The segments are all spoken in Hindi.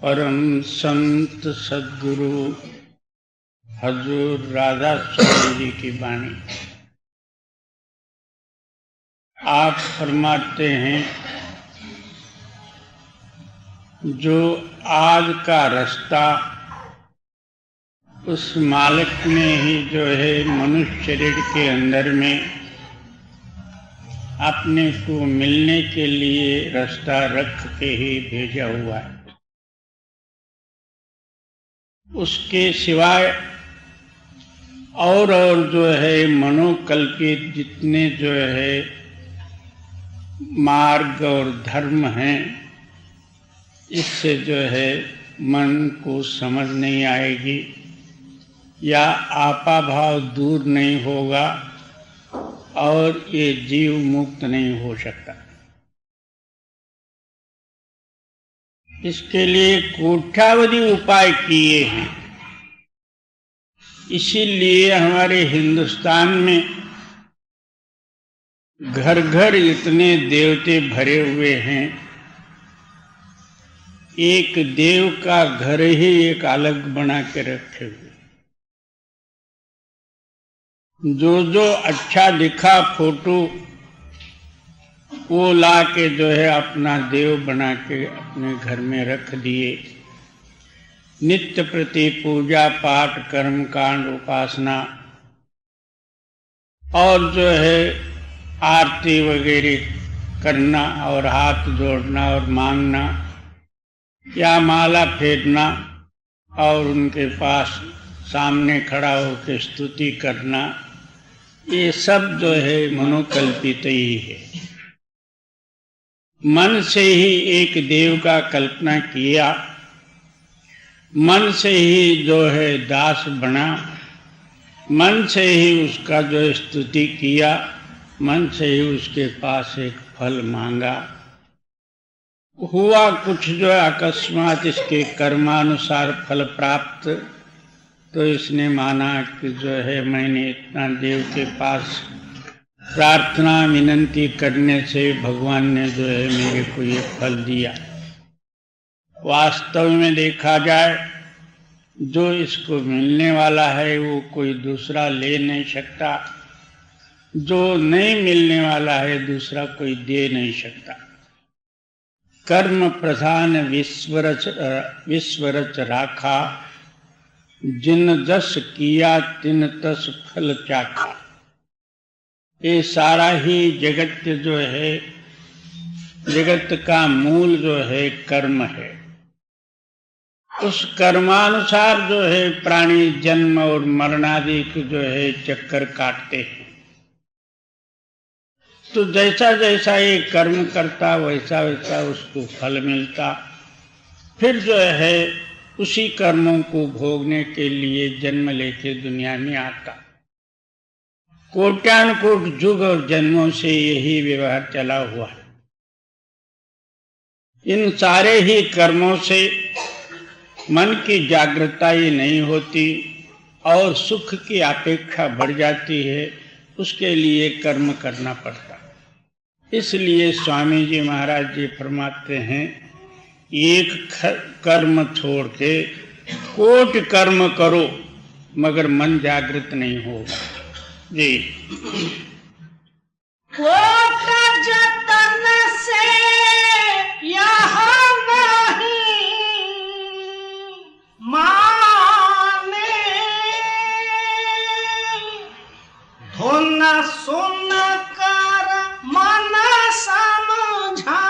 परम संत सद्गुरु हजूर राधा स्वामी जी की वाणी। आप फरमाते हैं, जो आज का रास्ता उस मालिक ने ही जो है मनुष्य शरीर के अंदर में अपने को मिलने के लिए रास्ता रख के ही भेजा हुआ है। उसके सिवाय और जो है मनोकल्पित जितने जो है मार्ग और धर्म हैं, इससे जो है मन को समझ नहीं आएगी या आपाभाव दूर नहीं होगा और ये जीव मुक्त नहीं हो सकता। इसके लिए कोट्यावधि उपाय किए हैं। इसीलिए हमारे हिंदुस्तान में घर घर इतने देवते भरे हुए हैं। एक देव का घर ही एक अलग बना के रखे हुए। जो अच्छा दिखा फोटो वो ला के जो है अपना देव बना के अपने घर में रख दिए। नित्य प्रति पूजा पाठ कर्म कांड उपासना और जो है आरती वगैरह करना और हाथ जोड़ना और मांगना या माला फेरना और उनके पास सामने खड़ा होकर स्तुति करना, ये सब जो है मनोकल्पित ही है। मन से ही एक देव का कल्पना किया, मन से ही जो है दास बना, मन से ही उसका जो स्तुति किया, मन से ही उसके पास एक फल मांगा। हुआ कुछ जो अकस्मात इसके कर्मानुसार फल प्राप्त, तो इसने माना कि जो है मैंने इतना देव के पास प्रार्थना विनंती करने से भगवान ने जो है मेरे को ये फल दिया। वास्तव में देखा जाए, जो इसको मिलने वाला है वो कोई दूसरा ले नहीं सकता, जो नहीं मिलने वाला है दूसरा कोई दे नहीं सकता। कर्म प्रधान विश्वरच राखा, जिन जस किया तिन तस फल चाखा। ये सारा ही जगत जो है, जगत का मूल जो है कर्म है। उस कर्मानुसार जो है प्राणी जन्म और मरणादि की जो है चक्कर काटते हैं। तो जैसा जैसा ये कर्म करता वैसा वैसा उसको फल मिलता। फिर जो है उसी कर्मों को भोगने के लिए जन्म लेके दुनिया में आता। कोट्यानुकोट युग और जन्मों से यही व्यवहार चला हुआ है। इन सारे ही कर्मों से मन की जागृतता ही नहीं होती और सुख की अपेक्षा बढ़ जाती है। उसके लिए कर्म करना पड़ता। इसलिए स्वामी जी महाराज जी फरमाते हैं, एक कर्म छोड़ के कोटि कर्म करो मगर मन जागृत नहीं होगा। जी, कोट जतन से यहाँ नहीं माने, धुन सुन कर मन समझाई।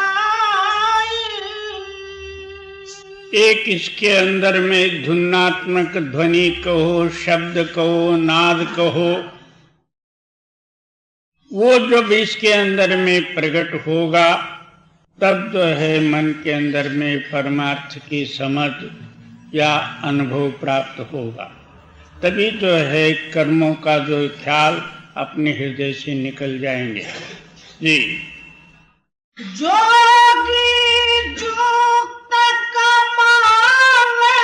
एक इसके अंदर में धुनात्मक ध्वनि कहो, शब्द कहो, नाद कहो, वो जब इसके अंदर में प्रकट होगा तब जो है मन के अंदर में परमार्थ की समझ या अनुभव प्राप्त होगा। तभी जो है कर्मों का जो ख्याल अपने हृदय से निकल जाएंगे। जी, जोगी जुक्त कमावे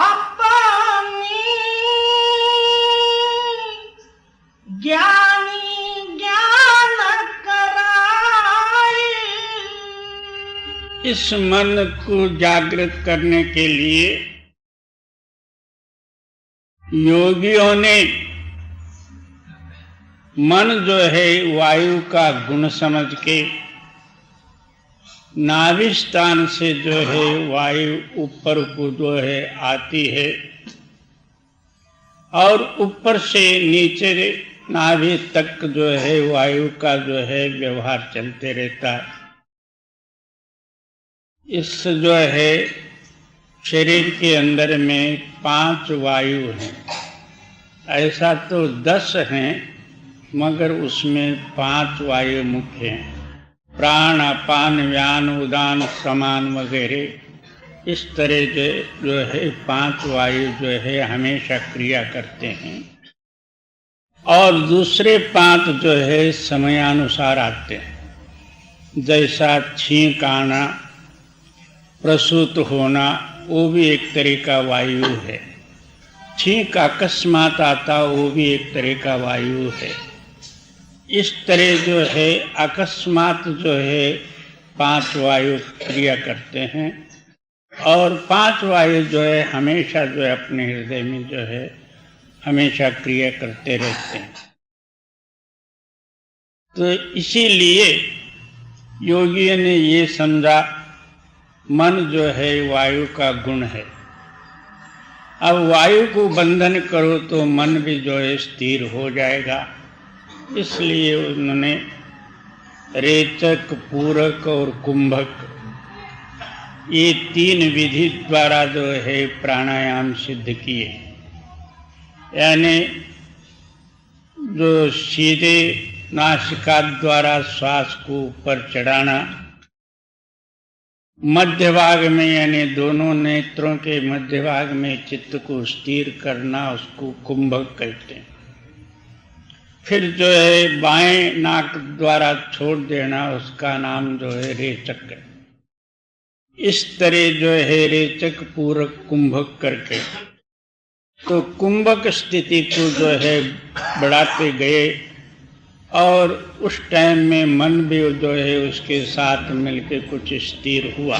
अपनी, ज्ञानी ज्ञान कराई। इस मन को जागृत करने के लिए योगियों ने मन जो है वायु का गुण समझ के नाभि स्थान से जो है वायु ऊपर को जो है आती है और ऊपर से नीचे नाभि तक जो है वायु का जो है व्यवहार चलते रहता है। इस जो है शरीर के अंदर में 5 वायु हैं। ऐसा तो 10 हैं मगर उसमें 5 वायु मुख्य हैं। प्राण, अपान, व्यान, उदान, समान वगैरह इस तरह जो है 5 वायु जो है हमेशा क्रिया करते हैं और दूसरे 5 जो है समयानुसार आते हैं। जैसा छींक आना, प्रसूत होना, वो भी एक तरह का वायु है। छींक अकस्मात आता, वो भी एक तरह का वायु है। इस तरह जो है अकस्मात जो है 5 वायु क्रिया करते हैं और 5 वायु जो है हमेशा जो है अपने हृदय में जो है हमेशा क्रिया करते रहते हैं। तो इसीलिए योगियों ने ये समझा मन जो है वायु का गुण है। अब वायु को बंधन करो तो मन भी जो है स्थिर हो जाएगा। इसलिए उन्होंने रेचक, पूरक और कुंभक ये 3 विधि द्वारा जो है प्राणायाम सिद्ध किए। यानी जो सीधे नासिका द्वारा श्वास को ऊपर चढ़ाना, मध्य भाग में यानी दोनों नेत्रों के मध्य भाग में चित्त को स्थिर करना, उसको कुंभक कहते हैं। फिर जो है बाएं नाक द्वारा छोड़ देना, उसका नाम जो है रेचक है। इस तरह जो है रेचक, पूरक, कुंभक करके तो कुंभक स्थिति को जो है बढ़ाते गए और उस टाइम में मन भी जो है उसके साथ मिलके कुछ स्थिर हुआ।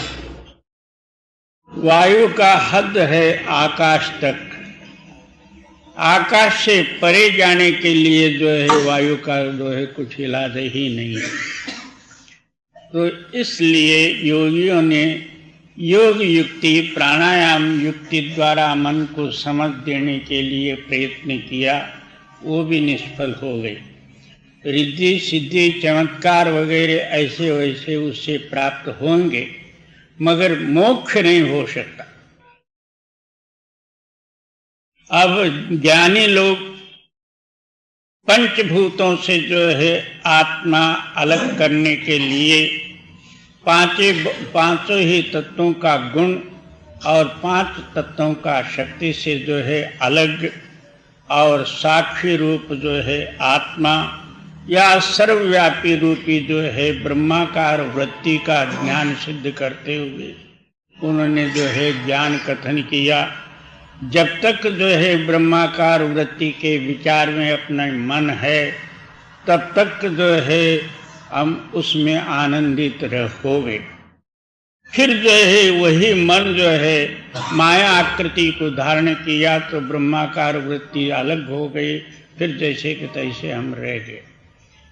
वायु का हद है आकाश तक। आकाश से परे जाने के लिए जो है वायु का जो है कुछ इलाज ही नहीं है। तो इसलिए योगियों ने योग युक्ति, प्राणायाम युक्ति द्वारा मन को समझ देने के लिए प्रयत्न किया, वो भी निष्फल हो गई। रिद्धि सिद्धि चमत्कार वगैरह ऐसे वैसे उससे प्राप्त होंगे मगर मोक्ष नहीं हो सकता। अब ज्ञानी लोग पंचभूतों से जो है आत्मा अलग करने के लिए पांचों ही तत्वों का गुण और 5 तत्वों का शक्ति से जो है अलग और साक्षी रूप जो है आत्मा या सर्वव्यापी रूपी जो है ब्रह्माकार वृत्ति का ज्ञान सिद्ध करते हुए उन्होंने जो है ज्ञान कथन किया। जब तक जो है ब्रह्माकार वृत्ति के विचार में अपना मन है तब तक जो है हम उसमें आनंदित रहोगे। फिर जो है वही मन जो है माया आकृति को धारण किया तो ब्रह्माकार वृत्ति अलग हो गई, फिर जैसे कि तैसे हम रह गए।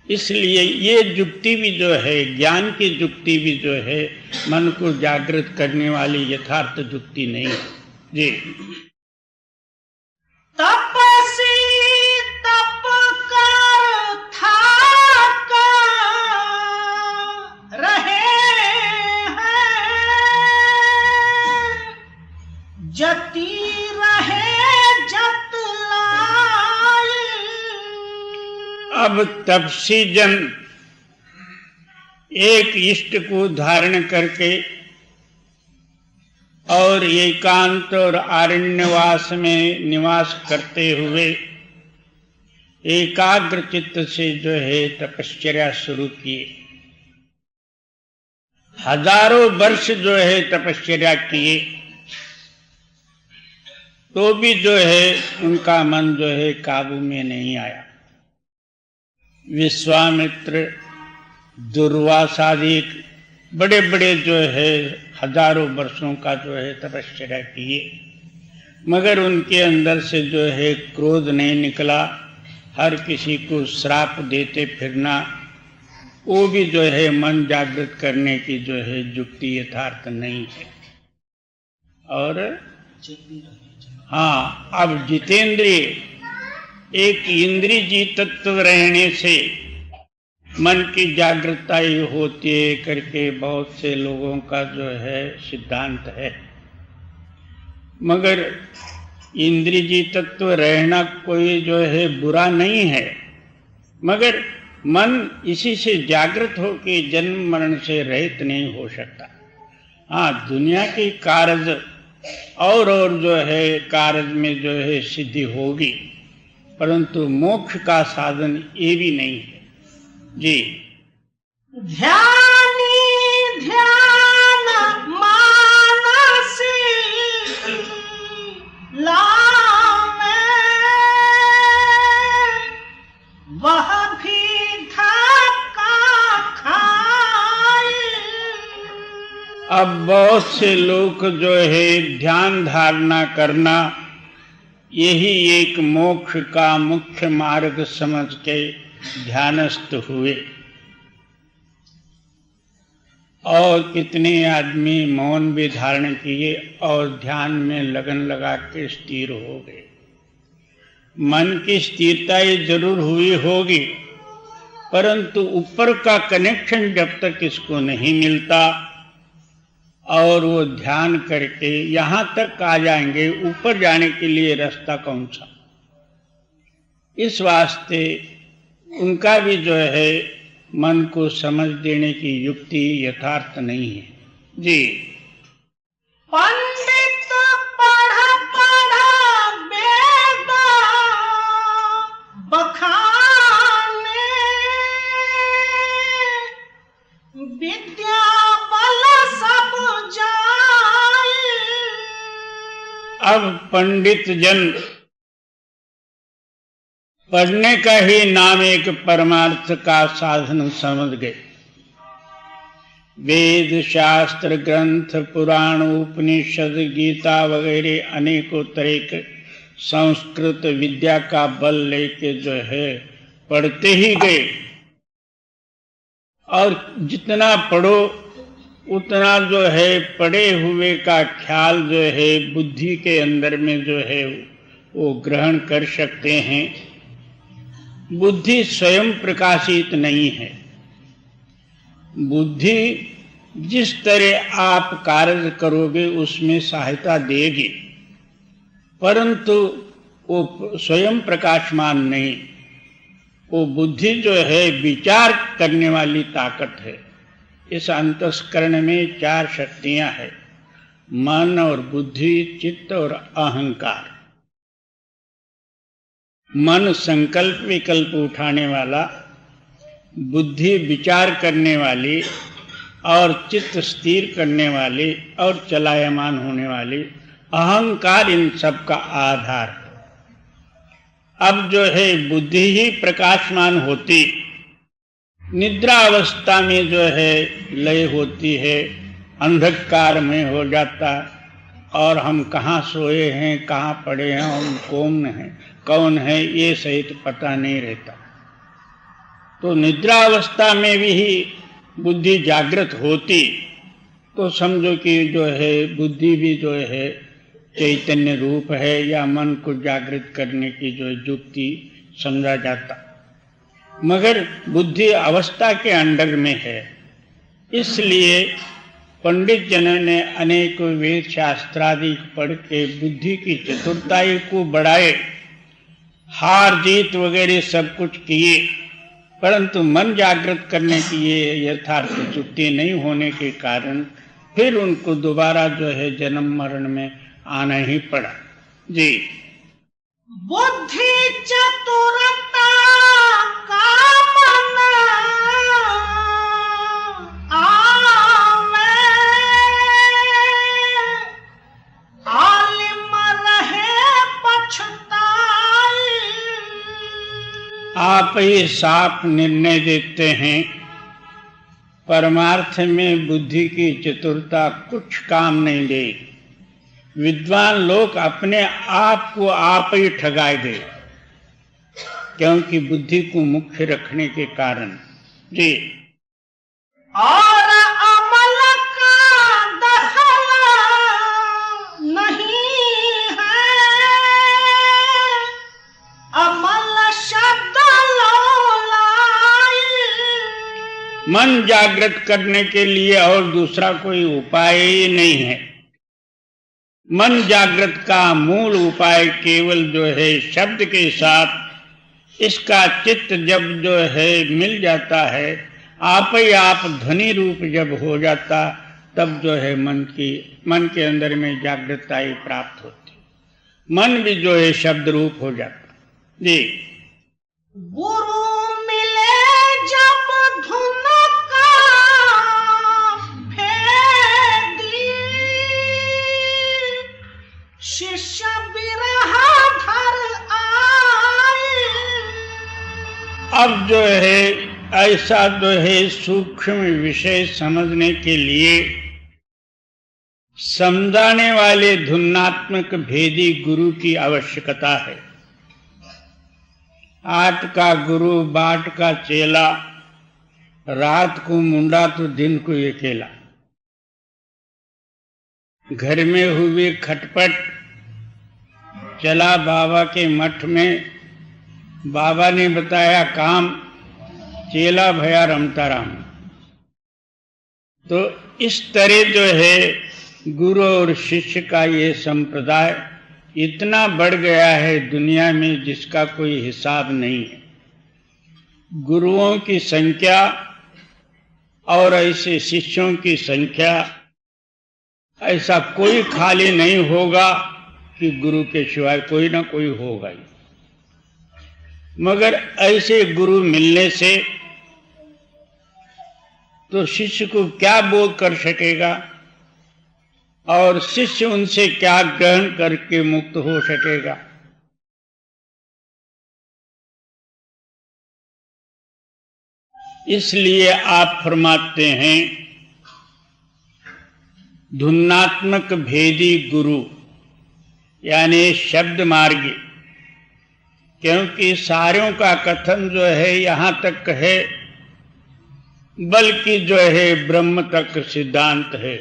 इसलिए ये युक्ति भी जो है, ज्ञान की युक्ति भी जो है मन को जागृत करने वाली यथार्थ युक्ति नहीं है। जी तपसी तप कर थाका रहे हैं, जती रहे जत लाई। अब तपसी जन एक इष्ट को धारण करके और एकांत और आरण्यवास में निवास करते हुए एकाग्र चित्त से जो है तपश्चर्या शुरू किए। हजारों वर्ष जो है तपश्चर्या किए तो भी जो है उनका मन जो है काबू में नहीं आया। विश्वामित्र, दुर्वासादि बड़े बड़े जो है हजारों वर्षों का जो है तपस्या किए, मगर उनके अंदर से जो है क्रोध नहीं निकला। हर किसी को श्राप देते फिरना, वो भी जो है मन जागृत करने की जो है युक्ति यथार्थ नहीं है। और हाँ, अब जितेंद्रिय एक इंद्रिय जी तत्व रहने से मन की जागृतता ही होती है करके बहुत से लोगों का जो है सिद्धांत है। मगर इंद्रिय जी तत्व रहना कोई जो है बुरा नहीं है, मगर मन इसी से जागृत होकर जन्म मरण से रहित नहीं हो सकता। हाँ, दुनिया की कार्य और जो है कार्य में जो है सिद्धि होगी, परंतु मोक्ष का साधन ये भी नहीं है। जी, ध्यानी ध्यान मानसी लावे, वह भी धक्का खाए। अब बहुत से लोग जो है ध्यान धारणा करना यही एक मोक्ष का मुख्य मार्ग समझ के ध्यानस्थ हुए, और कितने आदमी मौन भी धारण किए और ध्यान में लगन लगा के स्थिर हो गए। मन की स्थिरता ये जरूर हुई होगी, परंतु ऊपर का कनेक्शन जब तक इसको नहीं मिलता और वो ध्यान करके यहाँ तक आ जाएंगे, ऊपर जाने के लिए रास्ता कौन सा। इस वास्ते उनका भी जो है मन को समझ देने की युक्ति यथार्थ नहीं है। जी, पंडित पढ़ा पढ़ा वेद बखाने, विद्या बल सब जाए। अब पंडित जन पढ़ने का ही नाम एक परमार्थ का साधन समझ गए। वेद शास्त्र ग्रंथ पुराण उपनिषद गीता वगैरह अनेकों तरह के संस्कृत विद्या का बल लेके जो है पढ़ते ही गए, और जितना पढ़ो उतना जो है पढ़े हुए का ख्याल जो है बुद्धि के अंदर में जो है वो ग्रहण कर सकते हैं। बुद्धि स्वयं प्रकाशित नहीं है। बुद्धि जिस तरह आप कार्य करोगे उसमें सहायता देगी, परंतु वो स्वयं प्रकाशमान नहीं। वो बुद्धि जो है विचार करने वाली ताकत है। इस अंतस्करण में 4 शक्तियां हैं, मन और बुद्धि, चित्त और अहंकार। मन संकल्प विकल्प उठाने वाला, बुद्धि विचार करने वाली, और चित्त स्थिर करने वाली और चलायमान होने वाली, अहंकार इन सब का आधार है। अब जो है बुद्धि ही प्रकाशमान होती, निद्रा अवस्था में जो है लय होती है, अंधकार में हो जाता, और हम कहाँ सोए हैं, कहाँ पड़े हैं, हम कौन है ये सहित पता नहीं रहता। तो निद्रा अवस्था में भी ही बुद्धि जागृत होती तो समझो कि जो है बुद्धि भी जो है चैतन्य रूप है, या मन को जागृत करने की जो युक्ति समझा जाता। मगर बुद्धि अवस्था के अंडर में है, इसलिए पंडित जनों ने अनेक वेद शास्त्रादि पढ़ के बुद्धि की चतुरताई को बढ़ाए, हार जीत वगैरह सब कुछ किए, परंतु मन जागृत करने की ये यथार्थ युक्ति नहीं होने के कारण फिर उनको दोबारा जो है जन्म मरण में आना ही पड़ा। जी, बुद्धि चतुरता का मन आवे, आलिम रहे पछताई। आप ही साफ निर्णय देते हैं, परमार्थ में बुद्धि की चतुरता कुछ काम नहीं देगी। विद्वान लोग अपने आप को आप ही ठगाए दे, क्योंकि बुद्धि को मुख्य रखने के कारण। जी। और अमल का दखल नहीं है, अमल शब्द लोलाई। मन जागृत करने के लिए और दूसरा कोई उपाय ही नहीं है। मन जागृत का मूल उपाय केवल जो है शब्द के साथ इसका चित्त जब जो है मिल जाता है, आप ही आप ध्वनि रूप जब हो जाता, तब जो है मन के अंदर में जागृतता ही प्राप्त होती, मन भी जो है शब्द रूप हो जाता। जी। गुरु मिले जब धुन का भेदी, शिष्य बिरह धर आए। अब जो है ऐसा जो है सूक्ष्म विषय समझने के लिए समझाने वाले धुनात्मक भेदी गुरु की आवश्यकता है। आट का गुरु बाट का चेला, रात को मुंडा तो दिन को अकेला। घर में हुई खटपट, चला बाबा के मठ में, बाबा ने बताया काम, चेला भया रमता राम। तो इस तरह जो है गुरु और शिष्य का ये संप्रदाय इतना बढ़ गया है दुनिया में जिसका कोई हिसाब नहीं है। गुरुओं की संख्या और ऐसे शिष्यों की संख्या, ऐसा कोई खाली नहीं होगा कि गुरु के सिवाय कोई ना कोई होगा ही। मगर ऐसे गुरु मिलने से तो शिष्य को क्या बोध कर सकेगा और शिष्य उनसे क्या ग्रहण करके मुक्त हो सकेगा। इसलिए आप फरमाते हैं धुनात्मक भेदी गुरु यानी शब्द मार्गी, क्योंकि सारों का कथन जो है यहाँ तक है, बल्कि जो है ब्रह्म तक सिद्धांत है।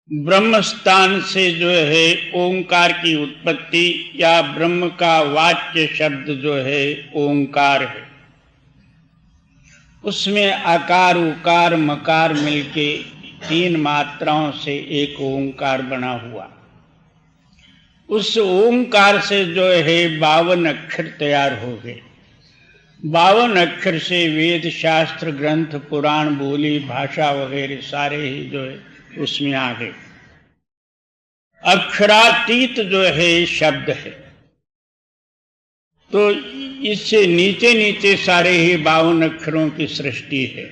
ब्रह्म स्थान से जो है ओंकार की उत्पत्ति या ब्रह्म का वाच्य शब्द जो है ओंकार है। उसमें आकार उकार मकार मिलके 3 मात्राओं से एक ओंकार बना हुआ। उस ओंकार से जो है 52 अक्षर तैयार हो गए। 52 अक्षर से वेद शास्त्र ग्रंथ पुराण बोली भाषा वगैरह सारे ही जो है उसमें आ गए। अक्षरातीत जो है शब्द है। तो इससे नीचे नीचे सारे ही 52 अक्षरों की सृष्टि है।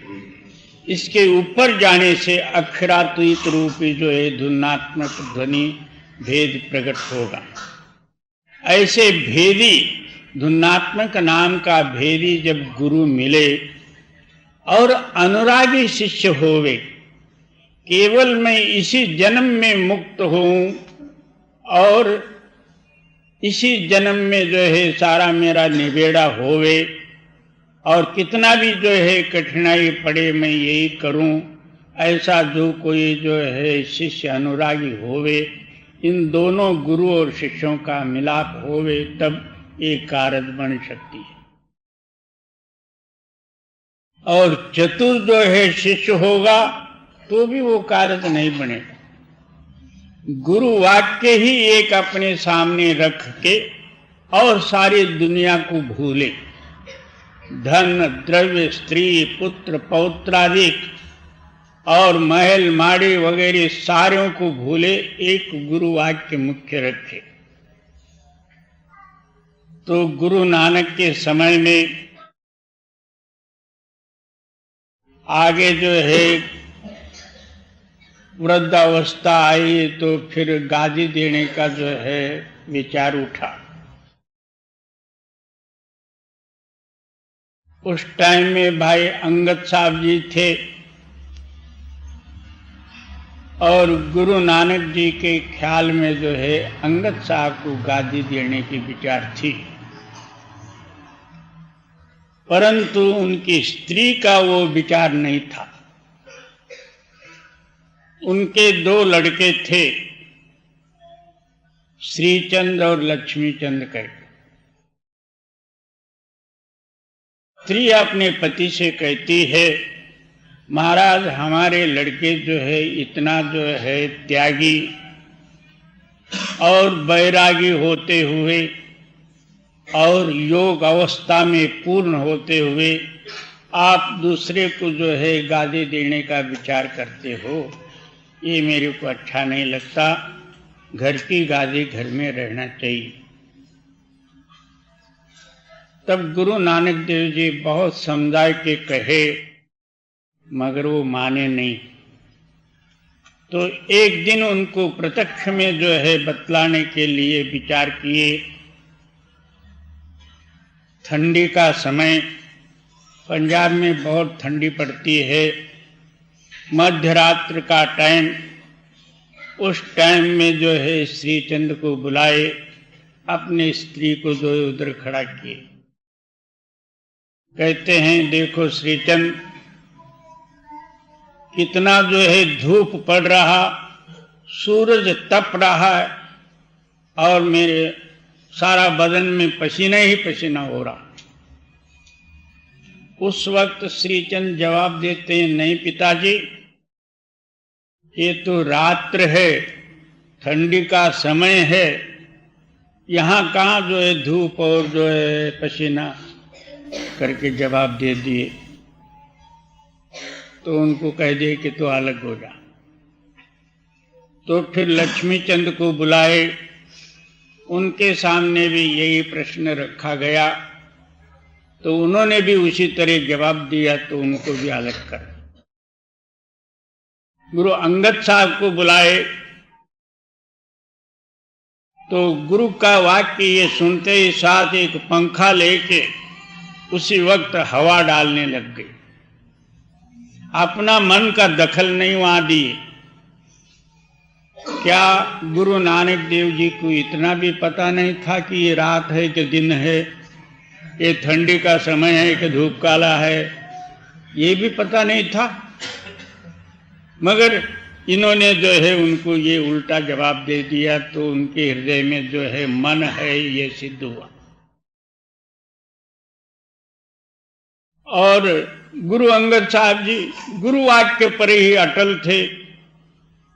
इसके ऊपर जाने से अक्षरातीत रूपी जो है धुनात्मक ध्वनि भेद प्रकट होगा। ऐसे भेदी धुनात्मक नाम का भेदी जब गुरु मिले और अनुरागी शिष्य होवे, केवल मैं इसी जन्म में मुक्त हूँ और इसी जन्म में जो है सारा मेरा निबेड़ा होवे और कितना भी जो है कठिनाई पड़े मैं यही करूं, ऐसा जो कोई जो है शिष्य अनुरागी होवे, इन दोनों गुरु और शिष्यों का मिलाप होवे, तब एक कारज बन सकती है। और चतुर जो है शिष्य होगा तो भी वो कारज नहीं बनेगा। गुरु वाक्य ही एक अपने सामने रख के और सारी दुनिया को भूले, धन द्रव्य स्त्री पुत्र पौत्रादिक और महल माड़े वगैरह सारों को भूले, एक गुरु वाक्य मुख्य रखे। तो गुरु नानक के समय में आगे जो है वृद्धावस्था आई तो फिर गादी देने का जो है विचार उठा। उस टाइम में भाई अंगद साहब जी थे और गुरु नानक जी के ख्याल में जो है अंगद साहब को गादी देने की विचार थी, परंतु उनकी स्त्री का वो विचार नहीं था। उनके 2 लड़के थे, श्रीचंद और लक्ष्मीचंद करके। स्त्री अपने पति से कहती है, महाराज हमारे लड़के जो है इतना जो है त्यागी और बैरागी होते हुए और योग अवस्था में पूर्ण होते हुए आप दूसरे को जो है गादी देने का विचार करते हो, ये मेरे को अच्छा नहीं लगता। घर की गादी घर में रहना चाहिए। तब गुरु नानक देव जी बहुत समझा के कहे, मगर वो माने नहीं। तो एक दिन उनको प्रत्यक्ष में जो है बतलाने के लिए विचार किए। ठंडी का समय, पंजाब में बहुत ठंडी पड़ती है, मध्य रात्रि का टाइम, उस टाइम में जो है श्रीचंद को बुलाए, अपनी स्त्री को जो है उधर खड़ा किए। कहते हैं, देखो श्रीचंद, कितना जो है धूप पड़ रहा, सूरज तप रहा है और मेरे सारा बदन में पसीना ही पसीना हो रहा। उस वक्त श्रीचंद जवाब देते हैं, नहीं पिताजी, ये तो रात्र है, ठंडी का समय है, यहाँ कहाँ जो है धूप और जो है पसीना, करके जवाब दे दिए। तो उनको कह दिए कि तो अलग हो जा। तो फिर लक्ष्मीचंद को बुलाए, उनके सामने भी यही प्रश्न रखा गया, तो उन्होंने भी उसी तरह जवाब दिया, तो उनको भी अलग कर। गुरु अंगद साहब को बुलाए, तो गुरु का वाक्य ये सुनते ही साथ एक पंखा लेके उसी वक्त हवा डालने लग गई। अपना मन का दखल नहीं वहां दिए। क्या गुरु नानक देव जी को इतना भी पता नहीं था कि ये रात है कि दिन है, ये ठंडी का समय है कि धूप काला है? ये भी पता नहीं था, मगर इन्होंने जो है उनको ये उल्टा जवाब दे दिया, तो उनके हृदय में जो है मन है ये सिद्ध हुआ। और गुरु अंगद साहब जी गुरु वाक्य पर ही अटल थे।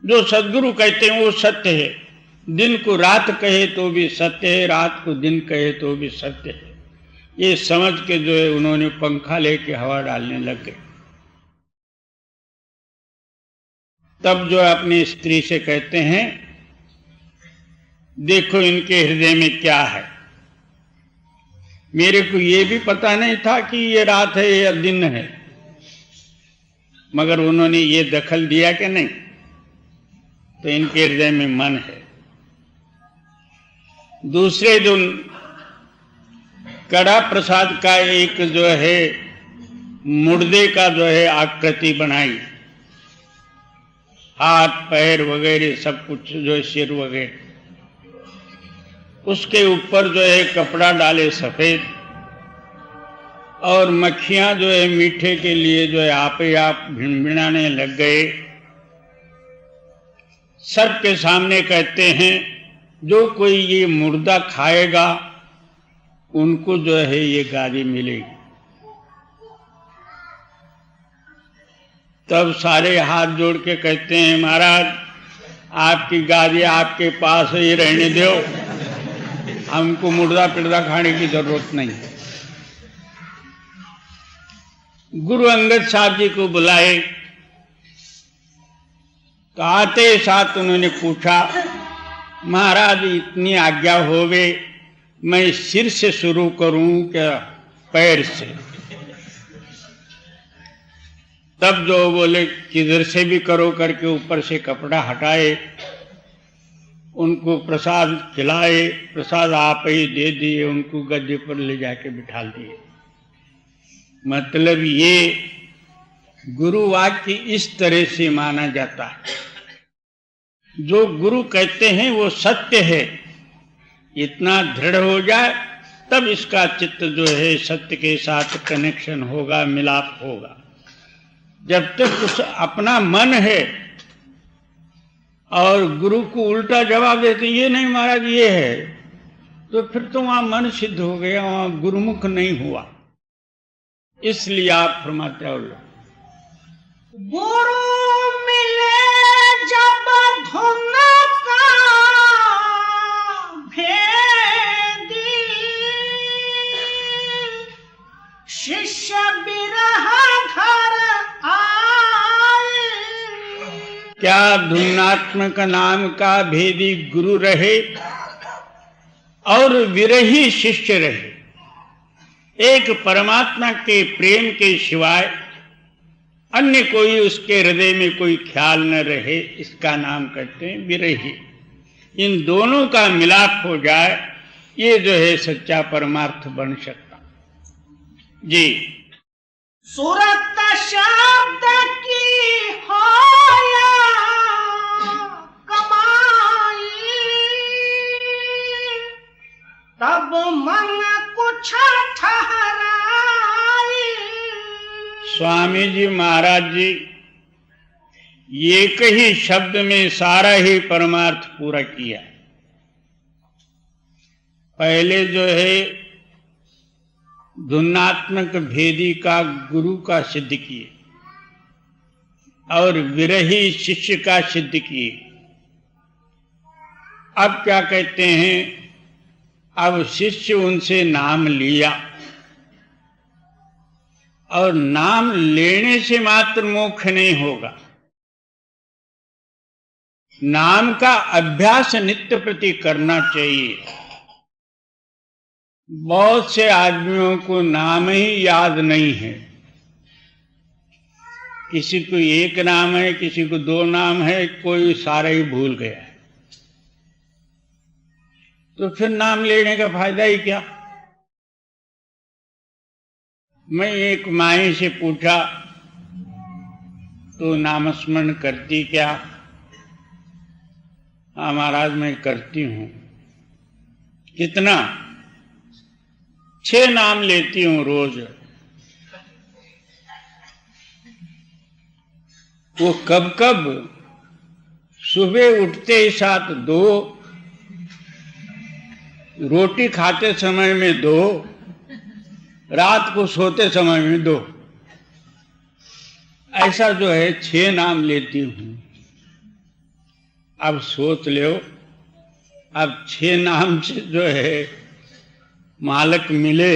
जो सदगुरु कहते हैं वो सत्य है, दिन को रात कहे तो भी सत्य है, रात को दिन कहे तो भी सत्य है। ये समझ के जो है उन्होंने पंखा लेके हवा डालने लग गए। तब जो अपनी स्त्री से कहते हैं, देखो इनके हृदय में क्या है, मेरे को ये भी पता नहीं था कि ये रात है या दिन है, मगर उन्होंने ये दखल दिया कि नहीं, तो इनके हृदय में मन है। दूसरे दिन कड़ा प्रसाद का एक जो है मुर्दे का जो है आकृति बनाई, हाथ पैर वगैरह सब कुछ जो है सिर वगैरह, उसके ऊपर जो है कपड़ा डाले सफेद, और मक्खियां जो है मीठे के लिए जो है आप ही आप भिनभिनाने लग गए। सबके सामने कहते हैं, जो कोई ये मुर्दा खाएगा उनको जो है ये गाली मिलेगी। तब सारे हाथ जोड़ के कहते हैं, महाराज आपकी गाली आपके पास ही रहने दो, हमको मुर्दा पिर्दा खाने की जरूरत नहीं। गुरु अंगद साहब जी को बुलाए, तो आते साथ उन्होंने पूछा, महाराज इतनी आज्ञा होवे, मैं सिर से शुरू करूं क्या पैर से? तब जो बोले किधर से भी करो करके ऊपर से कपड़ा हटाए, उनको प्रसाद खिलाए, प्रसाद आप ही दे दिए, उनको गद्दे पर ले जाके बिठा दिए। मतलब ये गुरु वाक्य इस तरह से माना जाता है। जो गुरु कहते हैं वो सत्य है, इतना दृढ़ हो जाए तब इसका चित्त जो है सत्य के साथ कनेक्शन होगा, मिलाप होगा। जब तक उस अपना मन है और गुरु को उल्टा जवाब देते ये नहीं महाराज ये है, तो फिर तो वहां मन सिद्ध हो गया, वहां गुरुमुख नहीं हुआ। इसलिए आप फरमाते हो गुरु मिले जब धुन का भेदी, शिष्य बिरह घर आए। क्या धुनात्मक नाम का भेदी गुरु रहे और विरही शिष्य रहे, एक परमात्मा के प्रेम के सिवाय अन्य कोई उसके हृदय में कोई ख्याल न रहे, इसका नाम कहते हैं विरही। इन दोनों का मिलाप हो जाए, ये जो है सच्चा परमार्थ बन सकता। जी, सूरत शब्द की होया कमाई, तब मन कुछ ठहराई। स्वामी जी महाराज जी एक ही शब्द में सारा ही परमार्थ पूरा किया। पहले जो है धुनात्मक भेदी का गुरु का सिद्ध किए और विरही शिष्य का सिद्ध किए। अब क्या कहते हैं, अब शिष्य उनसे नाम लिया और नाम लेने से मात्र मोक्ष नहीं होगा, नाम का अभ्यास नित्य प्रति करना चाहिए। बहुत से आदमियों को नाम ही याद नहीं है, किसी को एक नाम है, किसी को दो नाम है, कोई सारा ही भूल गया है। तो फिर नाम लेने का फायदा ही क्या। मैं एक माई से पूछा तो नामस्मरण करती क्या? हाँ महाराज मैं करती हूं। कितना? 6 नाम लेती हूं रोज। वो कब कब? सुबह उठते ही साथ 2, रोटी खाते समय में 2, रात को सोते समय में 2, ऐसा जो है 6 नाम लेती हूं। अब सोच लो, अब 6 नाम से जो है मालक मिले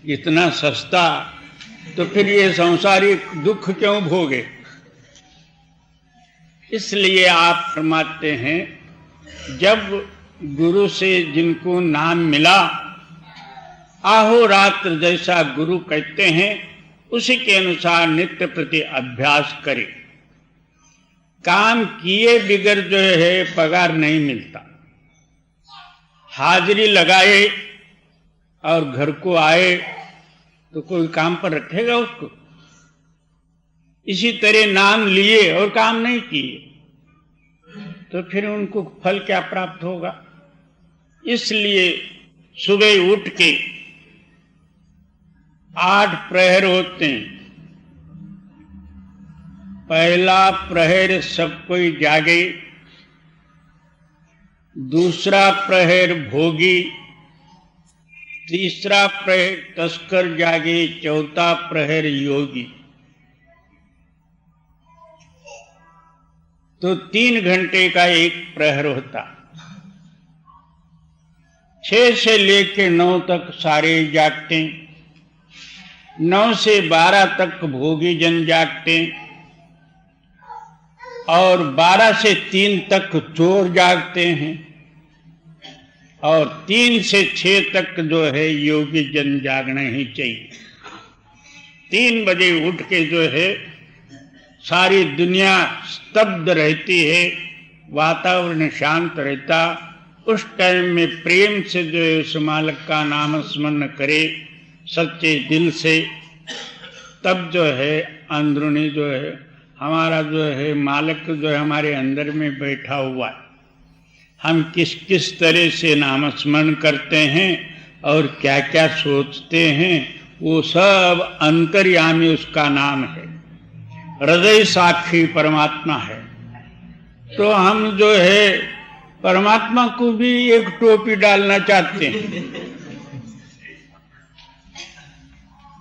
इतना सस्ता, तो फिर ये सांसारिक दुख क्यों भोगे। इसलिए आप फरमाते हैं जब गुरु से जिनको नाम मिला, अहोरात्र जैसा गुरु कहते हैं उसी के अनुसार नित्य प्रति अभ्यास करें। काम किए बिगर जो है पगार नहीं मिलता। हाजिरी लगाए और घर को आए तो कोई काम पर रखेगा उसको। इसी तरह नाम लिए और काम नहीं किए तो फिर उनको फल क्या प्राप्त होगा। इसलिए सुबह उठ के 8 प्रहर होते हैं। पहला प्रहर सब कोई जागे, दूसरा प्रहर भोगी, तीसरा प्रहर तस्कर जागे, चौथा प्रहर योगी। तो 3 घंटे का एक प्रहर होता। 6 से लेकर 9 तक सारे जागते, 9 से 12 तक भोगी जन जागते और 12 से 3 तक चोर जागते हैं और 3 से 6 तक जो है योगी जन जागना ही चाहिए। 3 बजे उठ के जो है सारी दुनिया स्तब्ध रहती है, वातावरण शांत रहता। उस टाइम में प्रेम से जो है उस मालिक का नाम स्मरण करे सच्चे दिल से, तब जो है अंदरूनी जो है हमारा जो है मालिक जो है हमारे अंदर में बैठा हुआ है। हम किस किस तरह से नामस्मरण करते हैं और क्या क्या सोचते हैं, वो सब अंतर्यामी उसका नाम है, हृदय साक्षी परमात्मा है। तो हम जो है परमात्मा को भी एक टोपी डालना चाहते हैं।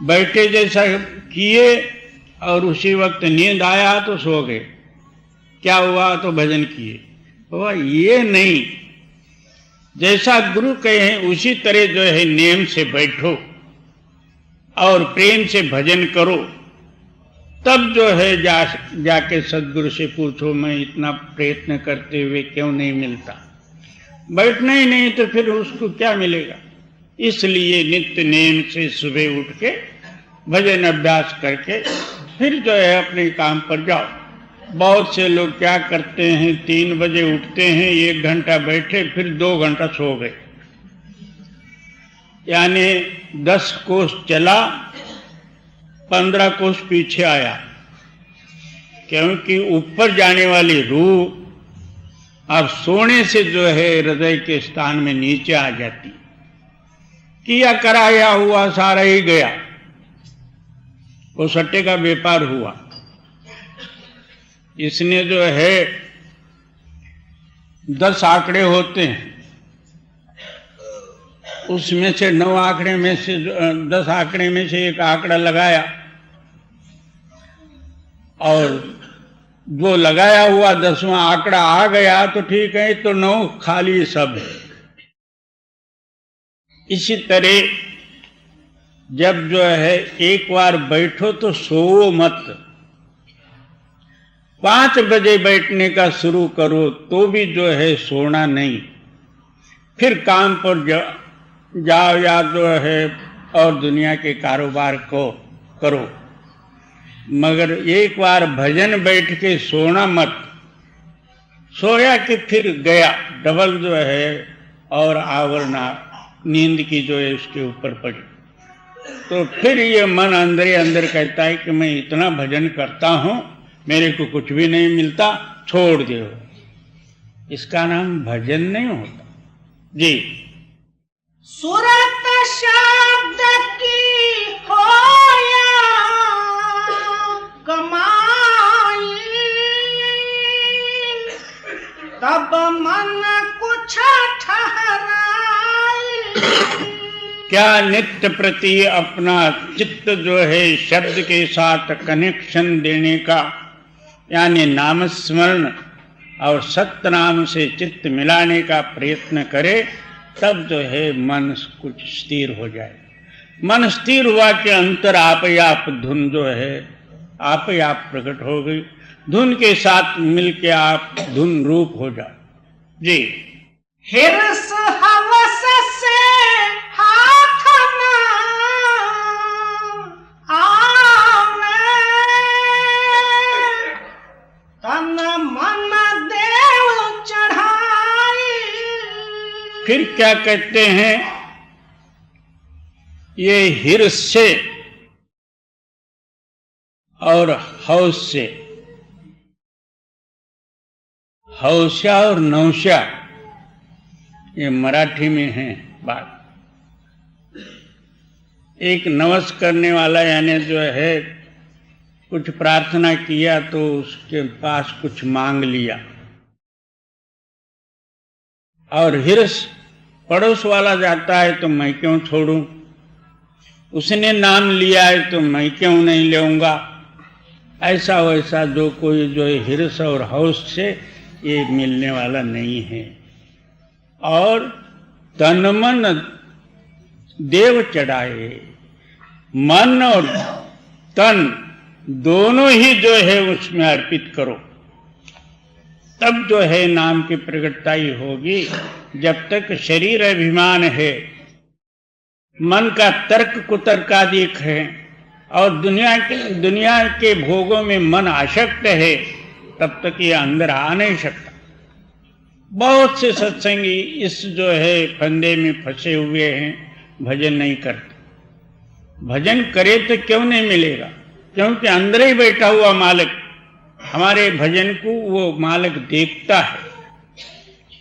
बैठे जैसा किए और उसी वक्त नींद आया तो सो गए, क्या हुआ तो भजन किए, हुआ ये नहीं। जैसा गुरु कहे उसी तरह जो है नियम से बैठो और प्रेम से भजन करो, तब जो है जाके सदगुरु से पूछो मैं इतना प्रयत्न करते हुए क्यों नहीं मिलता। बैठना ही नहीं तो फिर उसको क्या मिलेगा। इसलिए नित्य नेम से सुबह उठ के भजन अभ्यास करके फिर जो है अपने काम पर जाओ। बहुत से लोग क्या करते हैं, 3 बजे उठते हैं, 1 घंटा बैठे, फिर 2 घंटा सो गए, यानी 10 कोस चला 15 कोस पीछे आया, क्योंकि ऊपर जाने वाली रूह अब सोने से जो है हृदय के स्थान में नीचे आ जाती। किया कराया हुआ सारा ही गया, वो सट्टे का व्यापार हुआ। इसने जो है 10 आंकड़े होते हैं, उसमें से 9 आंकड़े में से 10 आंकड़े में से एक आंकड़ा लगाया, और जो लगाया हुआ 10वां आंकड़ा आ गया तो ठीक है, तो 9 खाली सब है। इसी तरह जब जो है एक बार बैठो तो सोओ मत। 5 बजे बैठने का शुरू करो तो भी जो है सोना नहीं, फिर काम पर जाओ या जो है और दुनिया के कारोबार को करो, मगर एक बार भजन बैठ के सोना मत। सोया कि फिर गया डबल जो है और आवरणा नींद की जो है उसके ऊपर पड़ी, तो फिर ये मन अंदर अंदर कहता है कि मैं इतना भजन करता हूं, मेरे को कुछ भी नहीं मिलता, छोड़ दो। इसका नाम भजन नहीं होता जी। सुरत शब्द की होया कमाई, तब मन कुछ ठहराई। क्या नित्य प्रति अपना चित्त जो है शब्द के साथ कनेक्शन देने का, यानी नामस्मरण और सतनाम से चित्त मिलाने का प्रयत्न करे, तब जो है मन कुछ स्थिर हो जाए। मन स्थिर हुआ कि अंतर आप ही आप धुन जो है आप ही आप प्रकट हो गई, धुन के साथ मिलके आप धुन रूप हो जाओ जी। हिरस हवस से हाथ न आवे, तन मन देव चढ़ाई। फिर क्या कहते हैं, ये हिरस से और हौस से, हौसा और नौशा ये मराठी में है बात। एक नवस करने वाला यानी जो है कुछ प्रार्थना किया तो उसके पास कुछ मांग लिया, और हिरस पड़ोस वाला जाता है तो मैं क्यों छोड़ूं, उसने नाम लिया है तो मैं क्यों नहीं लूंगा। ऐसा वैसा जो कोई जो हिरस और हौस से ये मिलने वाला नहीं है। और तन मन देव चढ़ाए, मन और तन दोनों ही जो है उसमें अर्पित करो, तब जो है नाम की प्रकटता ही होगी। जब तक शरीर अभिमान है, मन का तर्क कुतर्कादिक है और दुनिया के भोगों में मन आसक्त है, तब तक ये अंदर आ नहीं सकता। बहुत से सत्संगी इस जो है फंदे में फंसे हुए हैं, भजन नहीं करते। भजन करे तो क्यों नहीं मिलेगा। क्योंकि अंदर ही बैठा हुआ मालिक हमारे भजन को वो मालिक देखता है।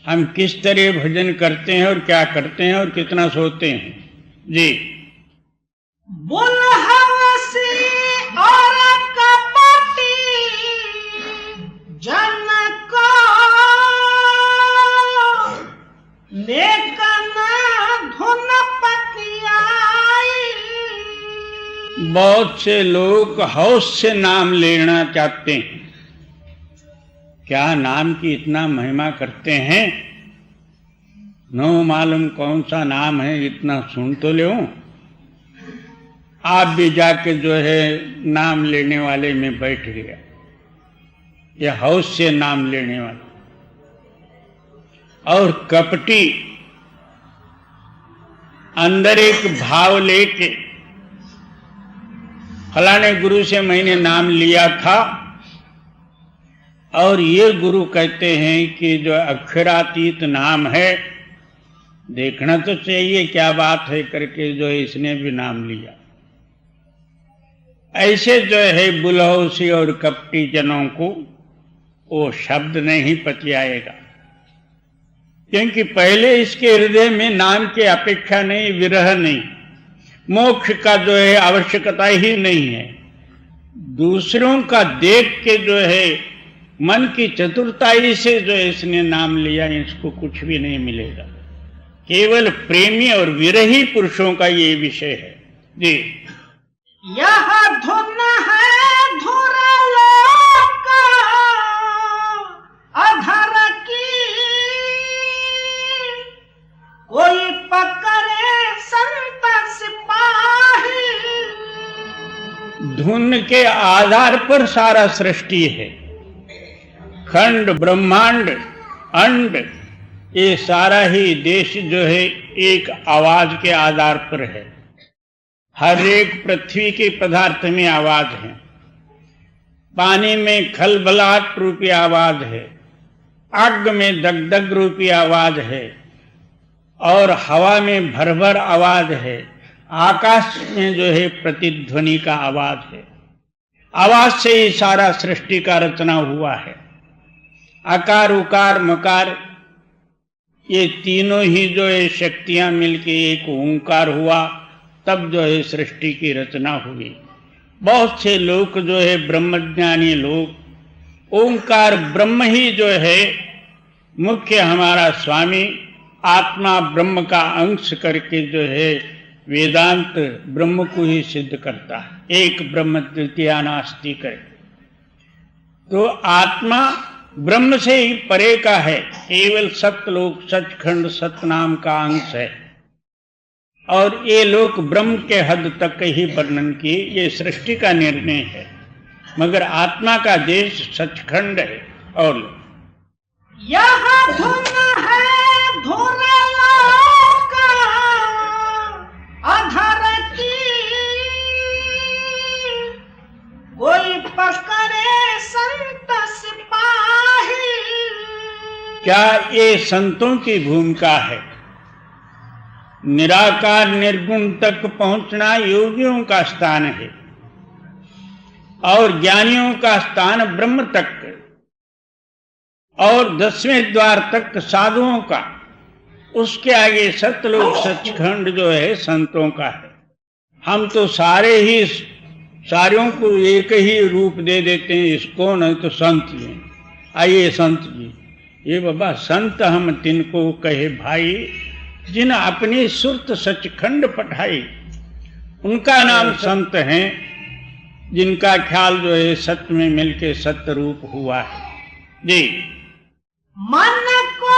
हम किस तरह भजन करते हैं और क्या करते हैं और कितना सोते हैं। जी बोल हवसी और कपटी जन को नेकना धुन पतियाई। बहुत से लोग हौस से नाम लेना चाहते हैं। क्या नाम की इतना महिमा करते हैं? नो मालूम कौन सा नाम है, इतना सुन तो ले। आप भी जाके जो है नाम लेने वाले में बैठ गया, यह हौस से नाम लेने वाला। और कपटी अंदर एक भाव लेके फलाने गुरु से मैंने नाम लिया था और ये गुरु कहते हैं कि जो अक्षरातीत नाम है, देखना तो चाहिए क्या बात है करके जो है इसने भी नाम लिया। ऐसे जो है बुलहौसी और कपटी जनों को वो शब्द नहीं पतियाएगा, क्योंकि पहले इसके हृदय में नाम की अपेक्षा नहीं, विरह नहीं, मोक्ष का जो है आवश्यकता ही नहीं है। दूसरों का देख के जो है मन की चतुरताई से जो इसने नाम लिया, इसको कुछ भी नहीं मिलेगा। केवल प्रेमी और विरही पुरुषों का ये विषय है। जी यह धुन है धुरलोक अधर की, कोई पकड़े संत सिपाही। धुन के आधार पर सारा सृष्टि है। खंड ब्रह्मांड अंड ये सारा ही देश जो है एक आवाज के आधार पर है। हर एक पृथ्वी के पदार्थ में आवाज है। पानी में खलबलाहट रूपी आवाज है, आग में दगदग रूपी आवाज है, और हवा में भरभर आवाज है, आकाश में जो है प्रतिध्वनि का आवाज है। आवाज से ही सारा सृष्टि का रचना हुआ है। आकार उकार मकार ये तीनों ही जो है शक्तियां मिलके एक ओंकार हुआ, तब जो है सृष्टि की रचना हुई। बहुत से लोग जो है ब्रह्मज्ञानी लोग ओंकार ब्रह्म ही जो है मुख्य हमारा स्वामी आत्मा ब्रह्म का अंश करके जो है वेदांत ब्रह्म को ही सिद्ध करता है। एक ब्रह्म द्वितीया नास्ति करे, तो आत्मा ब्रह्म से ही परे का है, केवल सतलोक सचखंड सतनाम का अंश है। और ये लोग ब्रह्म के हद तक ही वर्णन किए, ये सृष्टि का निर्णय है, मगर आत्मा का देश सचखंड है। और यह धुन है धुरलोक अधर की, कोई पकड़े संत सिपाही। क्या ये संतों की भूमिका है? निराकार निर्गुण तक पहुंचना योगियों का स्थान है और ज्ञानियों का स्थान ब्रह्म तक, और 10वें द्वार तक साधुओं का, उसके आगे सतलोक सचखंड जो है संतों का है। हम तो सारों को एक ही रूप दे देते हैं, इसको नहीं तो संत जी। आइए संत जी, ये बाबा संत हम तिनको कहे भाई, जिन अपनी सुरत सचखंड पठाई, उनका नाम संत हैं, जिनका ख्याल जो है सत्य में मिलके सत्य रूप हुआ है। जी मन को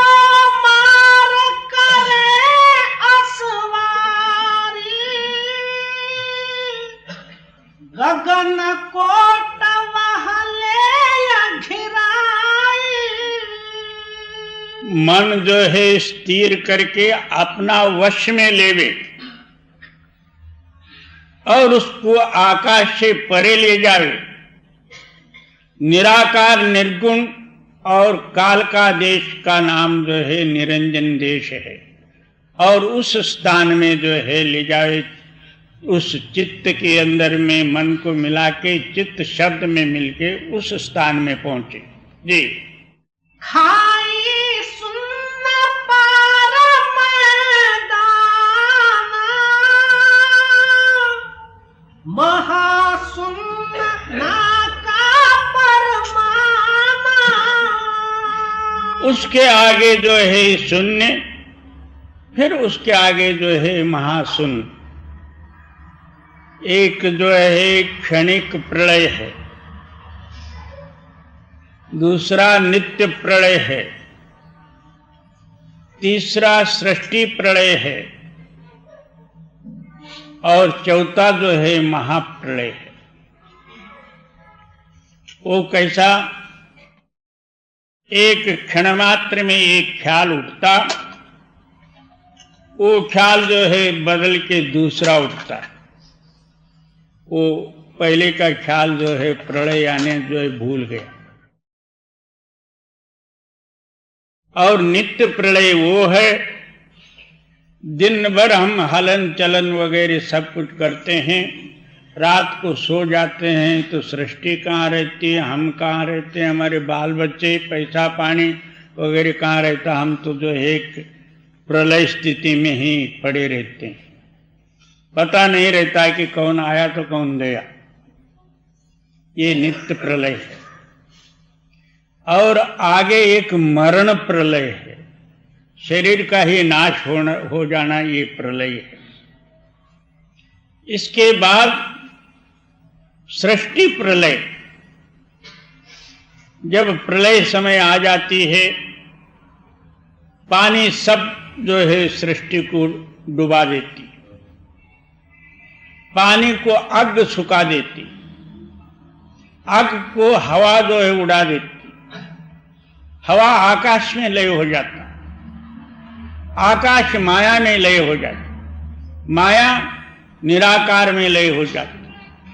मार करे असवारी, गगन कोट वहले घिराई। मन जो है स्थिर करके अपना वश में लेवे और उसको आकाश से परे ले जावे। निराकार निर्गुण और काल का देश का नाम जो है निरंजन देश है, और उस स्थान में जो है ले जावे उस चित्त के अंदर में मन को मिला के चित्त शब्द में मिलके उस स्थान में पहुंचे। जी। खाई सुन्न पार मैदान, महासुन्न नाका परमाना। उसके आगे जो है शून्य, फिर उसके आगे जो है महाशून्य। एक जो है क्षणिक प्रलय है, दूसरा नित्य प्रलय है, तीसरा सृष्टि प्रलय है और चौथा जो है महाप्रलय है। वो कैसा? एक क्षण मात्र में एक ख्याल उठता, वो ख्याल जो है बदल के दूसरा उठता है। वो पहले का ख्याल जो है प्रलय आने जो है भूल गया। और नित्य प्रलय वो है, दिन भर हम हलन चलन वगैरह सब कुछ करते हैं, रात को सो जाते हैं तो सृष्टि कहाँ रहती है, हम कहाँ रहते हैं, हमारे बाल बच्चे, पैसा पानी वगैरह कहाँ रहता, हम तो जो है एक प्रलय स्थिति में ही पड़े रहते हैं। पता नहीं रहता कि कौन आया तो कौन गया। ये नित्य प्रलय है। और आगे एक मरण प्रलय है, शरीर का ही नाश हो जाना, ये प्रलय है। इसके बाद सृष्टि प्रलय। जब प्रलय समय आ जाती है, पानी सब जो है सृष्टि को डुबा देती, पानी को आग सुखा देती, आग को हवा जो है उड़ा देती, हवा आकाश में लय हो जाता, आकाश माया में लय हो जाती, माया निराकार में लय हो जाती,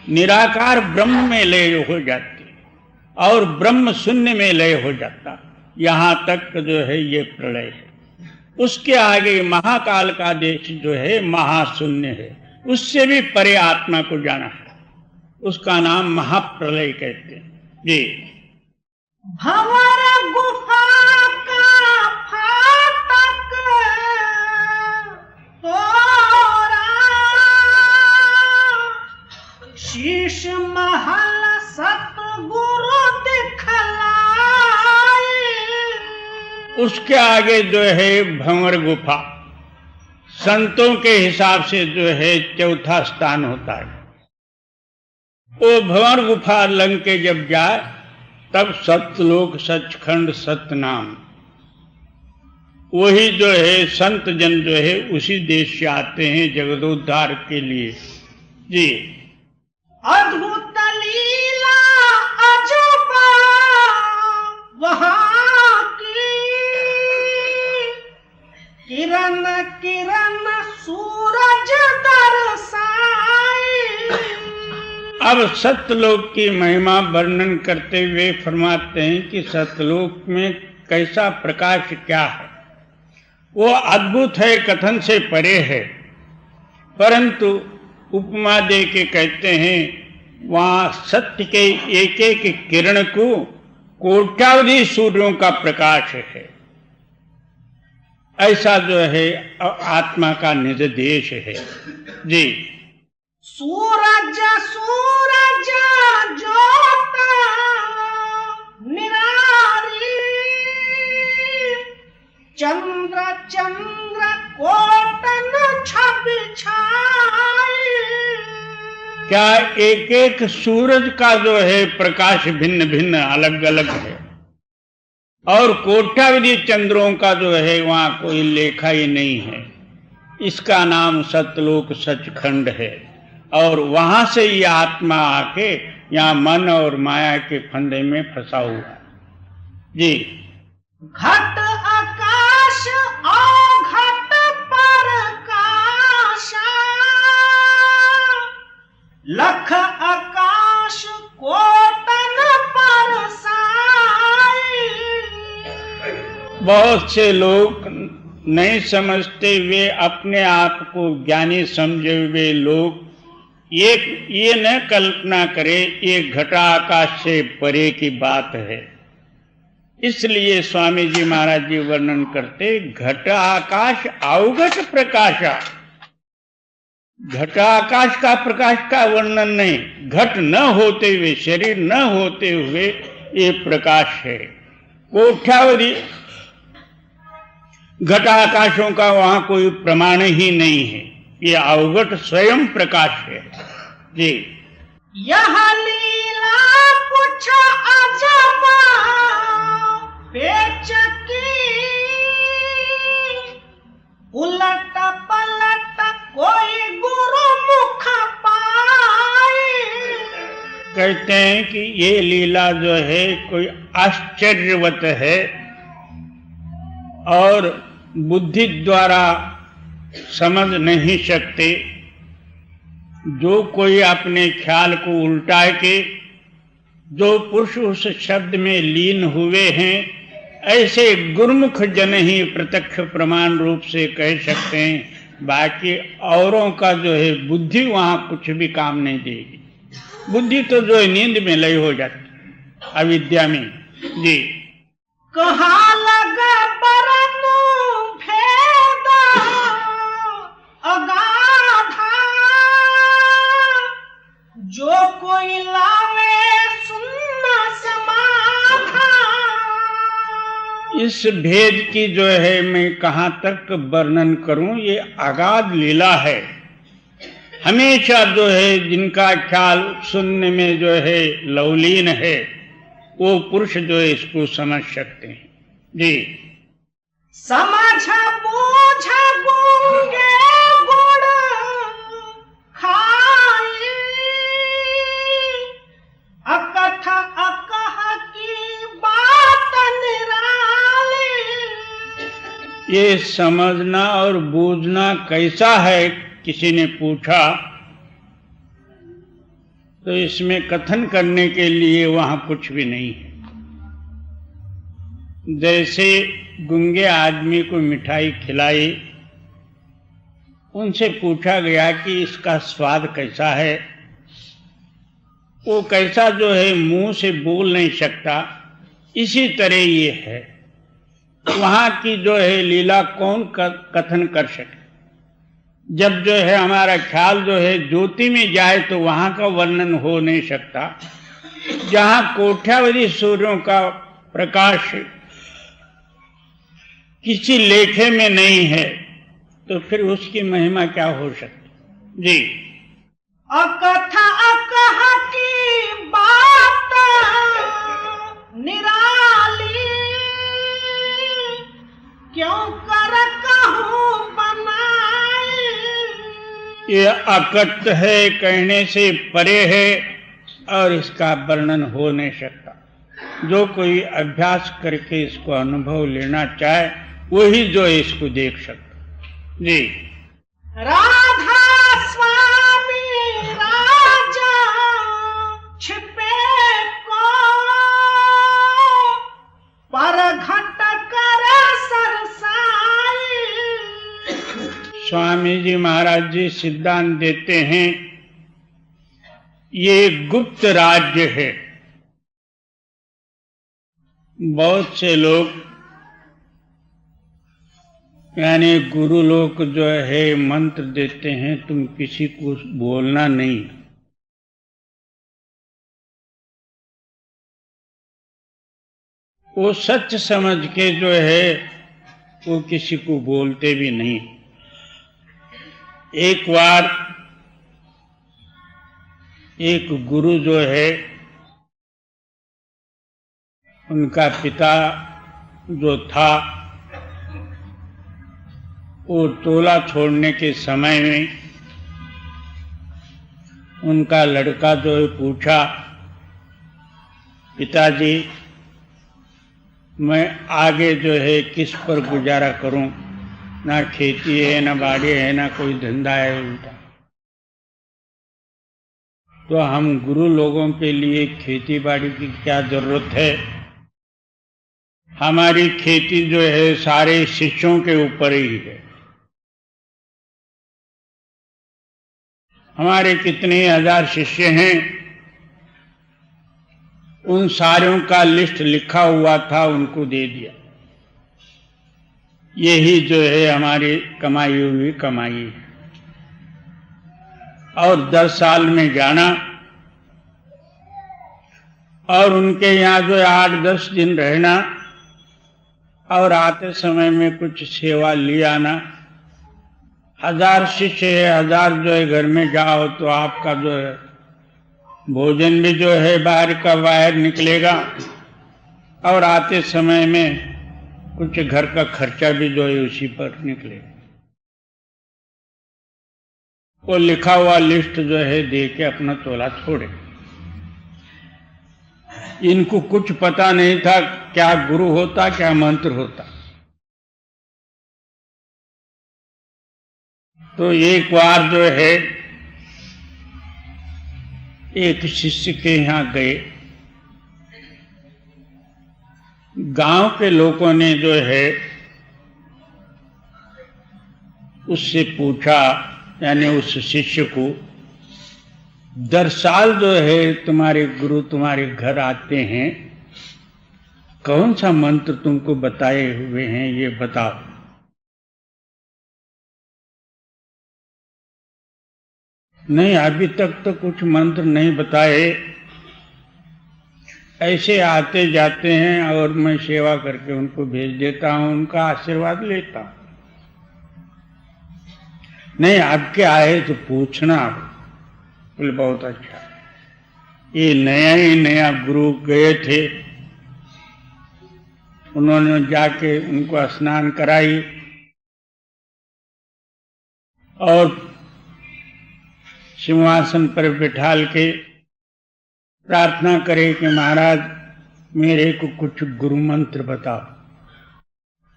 निराकार ब्रह्म में लय हो जाती और ब्रह्म शून्य में लय हो जाता। यहां तक जो है ये प्रलय है। उसके आगे महाकाल का देश जो है महाशून्य है, उससे भी परे आत्मा को जाना है, उसका नाम महाप्रलय कहते हैं। जी। भंवर गुफा का फाटक तोरा, शीश महल सतगुरु दिखलाए। उसके आगे जो है भंवर गुफा, संतों के हिसाब से जो है चौथा स्थान होता है। वो भंवर गुफा लंघ के जब जाए तब सतलोक सचखंड सतनाम, वही जो है संत जन जो है उसी देश से आते हैं जगदोद्धार के लिए। जी। अद्भुत लीला अजबा वहां की, किरण किरण सूरज दर्शाए। अब सतलोक की महिमा वर्णन करते हुए फरमाते हैं कि सतलोक में कैसा प्रकाश क्या है, वो अद्भुत है, कथन से परे है। परंतु उपमा दे के कहते हैं वहां सत्य के एक एक किरण को कोट्यावधि सूर्यों का प्रकाश है। ऐसा जो है आत्मा का निज देश है। जी। सूरज सूरज ज्योत निरारी, चंद्र चंद्र कोटन छवि छाई। क्या एक एक सूरज का जो है प्रकाश भिन्न भिन्न अलग अलग है, और कोट्यावधि चंद्रों का जो है वहां कोई लेखा ही नहीं है। इसका नाम सतलोक सचखंड है। और वहां से ये आत्मा आके यहाँ मन और माया के फंदे में फंसा हुआ है। जी। घट आकाश और घट प्रकाश, लख आकाश कोटन परसाई। बहुत से लोग नहीं समझते हुए अपने आप को ज्ञानी समझे हुए लोग ये न कल्पना करे ये घटा आकाश से परे की बात है। इसलिए स्वामी जी महाराज जी वर्णन करते घट आकाश अवघट प्रकाशा। घट आकाश का प्रकाश का वर्णन नहीं, घट न होते हुए, शरीर न होते हुए ये प्रकाश है। कोट्यावधि घट आकाशों का वहां कोई प्रमाण ही नहीं है, ये अवघट स्वयं प्रकाश है जी। यह लीला कुछ अजब पेचकी, उलट पलट कोई गुरु मुख पाए। कहते हैं कि ये लीला जो है कोई आश्चर्यवत है और बुद्धि द्वारा समझ नहीं सकते। जो कोई अपने ख्याल को उल्टा के जो पुरुष उस शब्द में लीन हुए हैं, ऐसे गुरुमुख जन ही प्रत्यक्ष प्रमाण रूप से कह सकते हैं। बाकी औरों का जो है बुद्धि वहां कुछ भी काम नहीं देगी। बुद्धि तो जो है नींद में लय हो जाती, अविद्या में जी। कहा लगा परनु भेदा अगाधा, जो कोई लावे सुनना समाधा। इस भेद की जो है मैं कहाँ तक वर्णन करूं, ये अगाध लीला है। हमेशा जो है जिनका ख्याल सुनने में जो है लवलीन है, वो पुरुष जो है इसको समझ सकते हैं जी। समझ बूझ गूंगे गुड़ खाई, अकथ अकह की बात निराली। ये समझना और बूझना कैसा है, किसी ने पूछा, तो इसमें कथन करने के लिए वहां कुछ भी नहीं है। जैसे गूंगे आदमी को मिठाई खिलाई, उनसे पूछा गया कि इसका स्वाद कैसा है। वो कैसा जो है मुंह से बोल नहीं सकता, इसी तरह ये है। वहां की जो है लीला कौन कथन कर सके। जब जो है हमारा ख्याल जो है ज्योति में जाए तो वहां का वर्णन हो नहीं सकता। जहां कोट्यावधि सूर्यों का प्रकाश किसी लेखे में नहीं है, तो फिर उसकी महिमा क्या हो सकती जी। अकथ अकह की बात निराली, क्यों कर कहूं बनाई। ये अकथ है, कहने से परे है और इसका वर्णन हो नहीं सकता। जो कोई अभ्यास करके इसको अनुभव लेना चाहे वही जो इसको देख सकता जी। राधा स्वामी राजा छिपे को, पर घट कर सरसाई। स्वामी जी महाराज जी सिद्धांत देते हैं ये गुप्त राज्य है। बहुत से लोग यानी गुरु लोग जो है मंत्र देते हैं, तुम किसी को बोलना नहीं। वो सच समझ के जो है वो किसी को बोलते भी नहीं। एक बार एक गुरु जो है, उनका पिता जो था, वो टोला छोड़ने के समय में उनका लड़का जो है पूछा, पिताजी मैं आगे जो है किस पर गुजारा करूं, ना खेती है, ना बाड़ी है, ना कोई धंधा है उल्टा। तो हम गुरु लोगों के लिए खेती बाड़ी की क्या जरूरत है। हमारी खेती जो है सारे शिष्यों के ऊपर ही है। हमारे कितने हजार शिष्य हैं, उन सारों का लिस्ट लिखा हुआ था, उनको दे दिया। यही जो है हमारी कमाई हुई कमाई है। और 10 साल में जाना और उनके यहाँ जो 8-10 दिन रहना और आते समय में कुछ सेवा ले आना। 1000 शिष्य है, 1000 जो है घर में जाओ तो आपका जो है भोजन भी जो है बाहर का बाहर निकलेगा और आते समय में कुछ घर का खर्चा भी जो है उसी पर निकलेगा। वो लिखा हुआ लिस्ट जो है दे के अपना तोला छोड़े। इनको कुछ पता नहीं था क्या गुरु होता, क्या मंत्र होता। तो एक बार जो है एक शिष्य के यहाँ गए। गांव के लोगों ने जो है उससे पूछा, यानी उस शिष्य को, 10 साल जो है तुम्हारे गुरु तुम्हारे घर आते हैं, कौन सा मंत्र तुमको बताए हुए हैं ये बताओ। नहीं, अभी तक तो कुछ मंत्र नहीं बताए, ऐसे आते जाते हैं और मैं सेवा करके उनको भेज देता हूं, उनका आशीर्वाद लेता हूं। नहीं, आपके आए तो पूछना। बोले बहुत अच्छा। ये नया ही नया गुरु गए थे, उन्होंने जाके उनको स्नान कराई और सिंहासन पर बिठाल के प्रार्थना करे कि महाराज मेरे को कुछ गुरु मंत्र बताओ।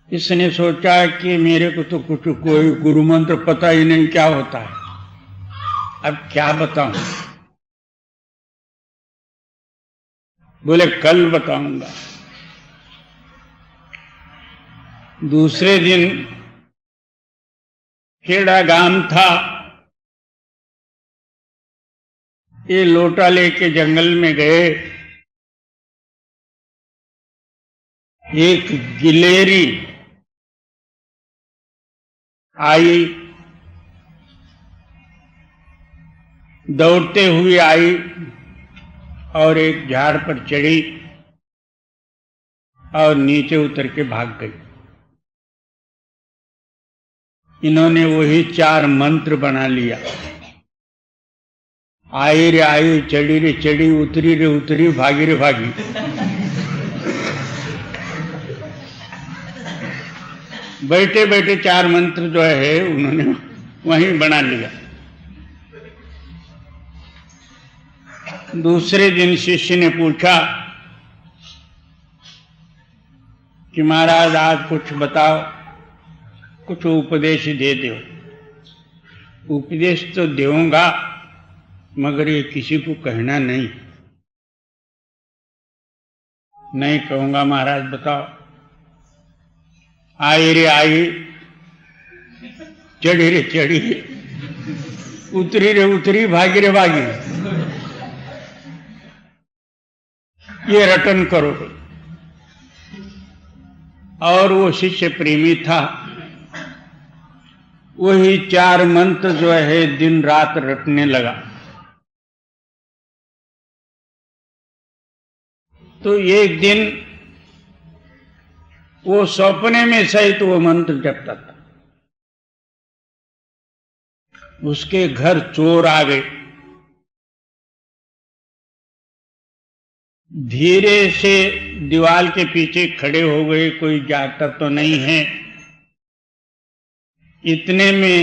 इसने सोचा कि मेरे को तो कुछ कोई गुरु मंत्र पता ही नहीं क्या होता है, अब क्या बताऊं। बोले कल बताऊंगा। दूसरे दिन खेड़ा गांव था, ये लोटा लेके जंगल में गए। एक गिलेरी आई, दौड़ते हुए आई और एक झाड़ पर चढ़ी और नीचे उतर के भाग गई। इन्होंने वही 4 मंत्र बना लिया। आई रे आई, चढ़ी रे चढ़ी, उतरी रे उतरी, भागी रे भागी। बैठे बैठे 4 मंत्र जो है उन्होंने वहीं बना लिया। दूसरे दिन शिष्य ने पूछा कि महाराज आज कुछ बताओ, कुछ उपदेश दे दो। उपदेश तो दूंगा मगर ये किसी को कहना नहीं। नहीं कहूंगा महाराज, बताओ। आई रे आई, चढ़ी रे चढ़ी, उतरी रे उतरी, भागी रे भागी। ये रटन करो। और वो शिष्य प्रेमी था, वही 4 मंत्र जो है दिन रात रटने लगा। तो एक दिन वो सपने में सहित वो मंत्र जपता था। उसके घर चोर आ गए। धीरे से दीवार के पीछे खड़े हो गए, कोई जागता तो नहीं है। इतने में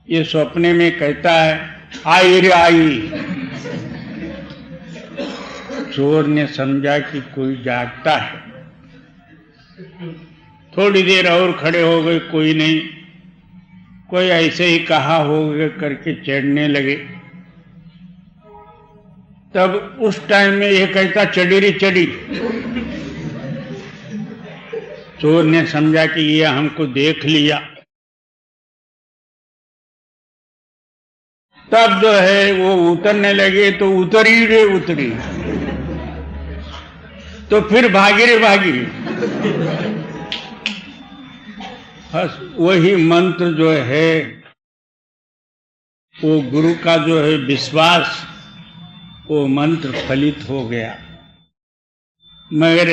ये सपने में कहता है, आई रे आई। चोर ने समझा कि कोई जागता है। थोड़ी देर और खड़े हो गए, कोई नहीं। कोई ऐसे ही कहा होगा करके चढ़ने लगे। तब उस टाइम में ये कहता, चढ़ी रे चढ़ी। चोर ने समझा कि ये हमको देख लिया। तब जो है वो उतरने लगे तो उतरी रे उतरी, तो फिर भागी रे भागी। बस वही मंत्र जो है, वो गुरु का जो है विश्वास, वो मंत्र फलित हो गया। मगर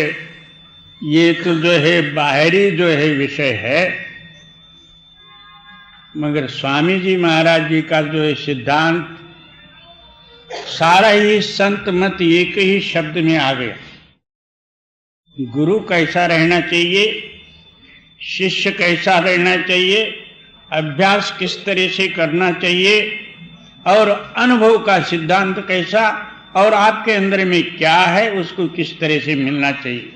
ये तो जो है बाहरी जो है विषय है, मगर स्वामी जी महाराज जी का जो है सिद्धांत सारा ही संत मत एक ही शब्द में आ गया। गुरु कैसा रहना चाहिए, शिष्य कैसा रहना चाहिए, अभ्यास किस तरह से करना चाहिए, और अनुभव का सिद्धांत कैसा, और आपके अंदर में क्या है उसको किस तरह से मिलना चाहिए,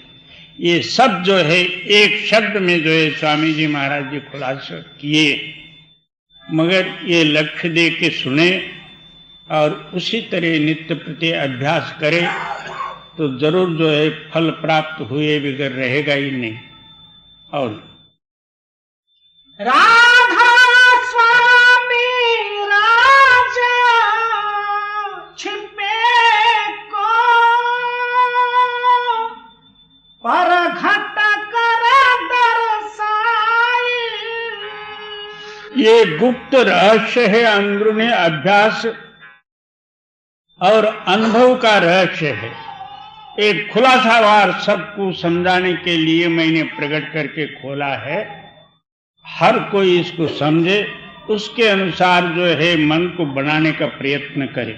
ये सब जो है एक शब्द में जो है स्वामी जी महाराज जी खुलासा किए। मगर ये लक्ष्य दे के सुने और उसी तरह नित्य प्रति अभ्यास करें तो जरूर जो है फल प्राप्त हुए बगैर रहेगा ही नहीं। और राधा स्वामी राजा छिपे को पर घट कर दर्शाई। ये गुप्त रहस्य है, अंदरूनी अभ्यास और अनुभव का रहस्य है। एक खुलासावार सबको समझाने के लिए मैंने प्रकट करके खोला है। हर कोई इसको समझे, उसके अनुसार जो है मन को बनाने का प्रयत्न करे।